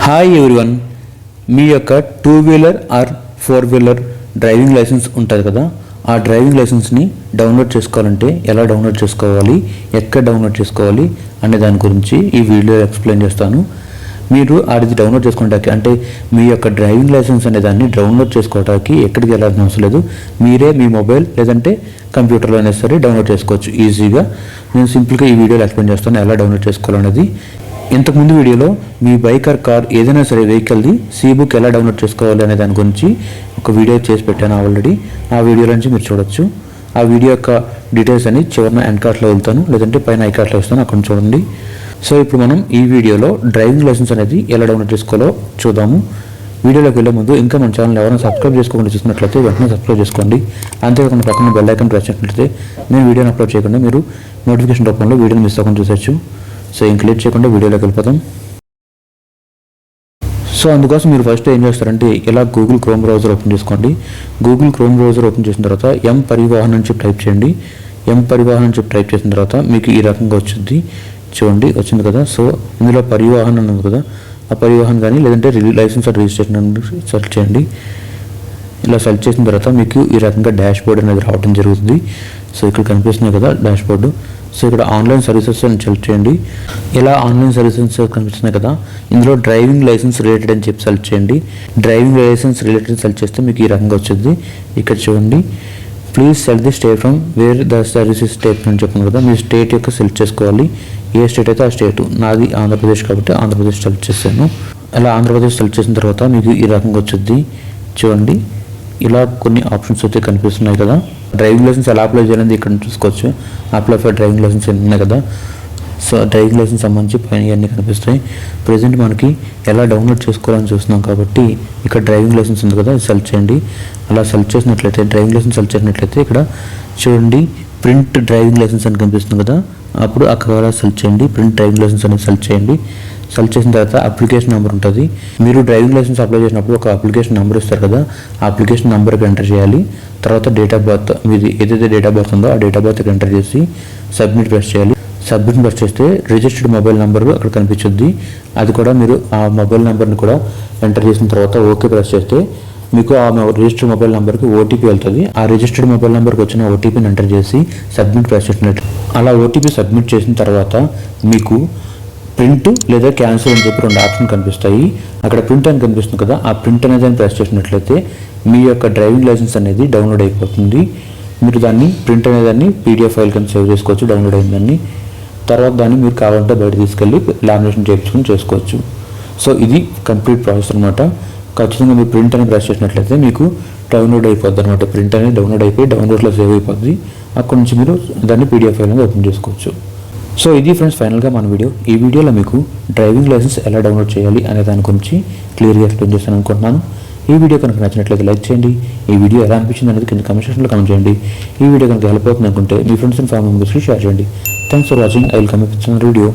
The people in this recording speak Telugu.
హాయ్ ఎవ్రీవన్, మీ యొక్క 2-వీలర్ ఆర్ 4-వీలర్ డ్రైవింగ్ లైసెన్స్ ఉంటుంది కదా, ఆ డ్రైవింగ్ లైసెన్స్ని డౌన్లోడ్ చేసుకోవాలంటే ఎలా డౌన్లోడ్ చేసుకోవాలి, ఎక్కడ డౌన్లోడ్ చేసుకోవాలి అనే దాని గురించి ఈ వీడియో ఎక్స్ప్లెయిన్ చేస్తాను. మీరు అది డౌన్లోడ్ చేసుకోవడానికి అంటే మీ యొక్క డ్రైవింగ్ లైసెన్స్ అనే దాన్ని డౌన్లోడ్ చేసుకోవడానికి ఎక్కడికి వెళ్ళాల్సిన అవసరం లేదు. మీరే మీ మొబైల్ లేదంటే కంప్యూటర్లో అయినా సరే డౌన్లోడ్ చేసుకోవచ్చు ఈజీగా. నేను సింపుల్గా ఈ వీడియోలో ఎక్స్ప్లెయిన్ చేస్తాను ఎలా డౌన్లోడ్ చేసుకోవాలనేది. ఇంతకుముందు వీడియోలో మీ బైక్ ఆర్ కార్ ఏదైనా సరే వెహికల్ది సీ-బుక్ ఎలా డౌన్లోడ్ చేసుకోవాలి అనే దాని గురించి ఒక వీడియో చేసి పెట్టాను ఆల్రెడీ. ఆ వీడియో నుంచి మీరు చూడొచ్చు. ఆ వీడియో యొక్క డీటెయిల్స్ అని చివరిన ఎండ్ కార్ట్లో వెళ్తాను, లేదంటే పైన ఐ కార్ట్లో వస్తాను, అక్కడ చూడండి. సో ఇప్పుడు మనం ఈ వీడియోలో డ్రైవింగ్ లైసెన్స్ అనేది ఎలా డౌన్లోడ్ చేసుకోవాలో చూద్దాము. వీడియోలోకి వెళ్ళే ముందు ఇంకా మన ఛానల్ ఎవరైనా సబ్స్క్రైబ్ చేసుకోకుండా చూసినట్లయితే వెంటనే సబ్స్క్రైబ్ చేసుకోండి. అంతేకాకుండా పక్కన బెల్ ఐకాన్ ప్రెస్ చేసినట్లయితే నేను వీడియోని అప్లోడ్ చేయకుండా మీరు నోటిఫికేషన్ రూపంలో వీడియోని మిస్ అవ్వకుండా చూసొచ్చు. సో ఇంక లేట్ చేయకుండా వీడియోలోకి వెళ్ళిపోతాం. సో అందుకోసం మీరు ఫస్ట్ ఏం చేస్తారంటే ఇలా గూగుల్ క్రోమ్ బ్రౌజర్ ఓపెన్ చేసుకోండి. గూగుల్ క్రోమ్ బ్రౌజర్ ఓపెన్ చేసిన తర్వాత ఎం పరివాహన్ అని చెప్పి టైప్ చేయండి. ఎం పరివాహన్ అని చెప్పి టైప్ చేసిన తర్వాత మీకు ఈ రకంగా వచ్చింది. చూడండి, వచ్చింది కదా. సో ఇందులో పరివాహన్ అని ఉంది కదా, ఆ పరివాహన్ కానీ లేదంటే లైసెన్స్ ఆర్ రిజిస్ట్రేషన్ అని సెర్చ్ చేయండి. ఇలా సెర్చ్ చేసిన తర్వాత మీకు ఈ రకంగా డాష్ బోర్డ్ అనేది రావడం జరుగుతుంది. సో ఇక్కడ కనిపిస్తున్నాయి కదా డాష్ బోర్డు. సో ఇక్కడ ఆన్లైన్ సర్వీసెస్ అని సెలెక్ట్ చేయండి. ఇలా ఆన్లైన్ సర్వీసెస్ కనిపిస్తున్నాయి కదా, ఇందులో డ్రైవింగ్ లైసెన్స్ రిలేటెడ్ అని చెప్పి సెలెక్ట్ చేయండి. డ్రైవింగ్ లైసెన్స్ రిలేటెడ్ సెలెక్ట్ చేస్తే మీకు ఈ రకంగా వచ్చింది. ఇక్కడ చూడండి, please select the state from where the services state అని చెప్తున్నాను కదా, మీ స్టేట్ యొక్క సెలెక్ట్ చేసుకోవాలి. ఏ స్టేట్ అయితే ఆ స్టేట్. నాది ఆంధ్రప్రదేశ్ కాబట్టి ఆంధ్రప్రదేశ్ సెలెక్ట్ చేశాను. అలా ఆంధ్రప్రదేశ్ సెలెక్ట్ చేసిన తర్వాత మీకు ఈ రకంగా వచ్చింది. చూడండి, ఇలా కొన్ని ఆప్షన్స్ అయితే కనిపిస్తున్నాయి కదా. డ్రైవింగ్ లైసెన్స్ ఎలా అప్లై చేయాలని ఇక్కడ చూసుకోవచ్చు. అప్లై ఫర్ డ్రైవింగ్ లైసెన్స్ ఉన్నాయి కదా. సో డ్రైవింగ్ లైసెన్స్ సంబంధించి పైన ఇవన్నీ కనిపిస్తాయి. ప్రజెంట్ మనకి ఎలా డౌన్లోడ్ చేసుకోవాలని చూస్తున్నాం కాబట్టి ఇక్కడ డ్రైవింగ్ లైసెన్స్ ఉంది కదా, సెలెక్ట్ చేయండి. అలా సెలెక్ట్ చేసినట్లయితే డ్రైవింగ్ లైసెన్స్ సెలెక్ట్ చేసినట్లయితే ఇక్కడ చూడండి ప్రింట్ డ్రైవింగ్ లైసెన్స్ అని కనిపిస్తుంది కదా, అప్పుడు అక్కడ సెలెక్ట్ చేయండి. ప్రింట్ డ్రైవింగ్ లైసెన్స్ అనేది సెలెక్ట్ చేయండి. సెలెక్ట్ చేసిన తర్వాత అప్లికేషన్ నెంబర్ ఉంటుంది. మీరు డ్రైవింగ్ లైసెన్స్ అప్లై చేసినప్పుడు ఒక అప్లికేషన్ నెంబర్ ఇస్తారు కదా, ఆ అప్లికేషన్ నెంబర్కి ఎంటర్ చేయాలి. తర్వాత డేట్ ఆఫ్ బర్త్, మీది ఏదైతే డేట్ ఆఫ్ బర్త్ ఉందో ఆ డేట్ ఆఫ్ బర్త్కి ఎంటర్ చేసి సబ్మిట్ ప్రెస్ చేయాలి. సబ్మిట్ ప్రెస్ చేస్తే రిజిస్టర్డ్ మొబైల్ నెంబర్ అక్కడ కనిపించుద్ది. అది కూడా మీరు ఆ మొబైల్ నెంబర్ని కూడా ఎంటర్ చేసిన తర్వాత ఓకే ప్రెస్ చేస్తే మీకు ఆ రిజిస్టర్డ్ మొబైల్ నెంబర్కి ఓటీపీ వెళ్తుంది. ఆ రిజిస్టర్డ్ మొబైల్ నెంబర్కి వచ్చిన ఓటీపీని ఎంటర్ చేసి సబ్మిట్ ప్రెస్ చేసినట్టు. అలా ఓటీపీ సబ్మిట్ చేసిన తర్వాత మీకు ప్రింట్ లేదా క్యాన్సిల్ అని చెప్పి 2 ఆప్షన్ కనిపిస్తాయి. అక్కడ ప్రింట్ అని కనిపిస్తుంది కదా, ఆ ప్రింట్ అనేది ప్రెస్ చేసినట్లయితే మీ యొక్క డ్రైవింగ్ లైసెన్స్ అనేది డౌన్లోడ్ అయిపోతుంది. మీరు దాన్ని ప్రింట్ అనేదాన్ని పీడిఎఫ్ ఫైల్ కింద సేవ్ చేసుకోవచ్చు డౌన్లోడ్ అయిందాన్ని. తర్వాత దాన్ని మీరు కావాలంటే బయట తీసుకెళ్ళి లామినేషన్ చేయించుకొని చేసుకోవచ్చు. సో ఇది కంప్లీట్ ప్రాసెస్ అనమాట. ఖచ్చితంగా మీరు ప్రింట్ అని ప్రెస్ చేసినట్లయితే మీకు డౌన్లోడ్ అయిపోద్ది అనమాట. ప్రింట్ అనేది డౌన్లోడ్ అయిపోయి డౌన్లోడ్లో సేవ్ అయిపోద్ది. అక్కడ నుంచి మీరు దాన్ని పీడిఎఫ్ ఫైల్ అనేది ఓపెన్ చేసుకోవచ్చు. సో ఇది ఫ్రెండ్స్ ఫైనల్గా మన వీడియో. ఈ వీడియోలో మీకు డ్రైవింగ్ లైసెన్స్ ఎలా డౌన్లోడ్ చేయాలి అనే దాని గురించి క్లియర్గా ఎక్స్ప్లెయిన్ చేస్తాను అనుకుంటున్నాను. ఈ వీడియో కనుక నచ్చినట్లయితే లైక్ చేయండి. ఈ వీడియో ఎలా అనిపించింది అనేది కింద కామెంట్ సెక్షన్లో కామెంట్ చేయండి. ఈ వీడియో కనుక హెల్ప్ అవుతుంది అనుకుంటే మీ ఫ్రెండ్స్ అండ్ ఫ్యామిలీ మెంబర్స్కి షేర్ చేయండి. Thanks for watching. I will come with another video.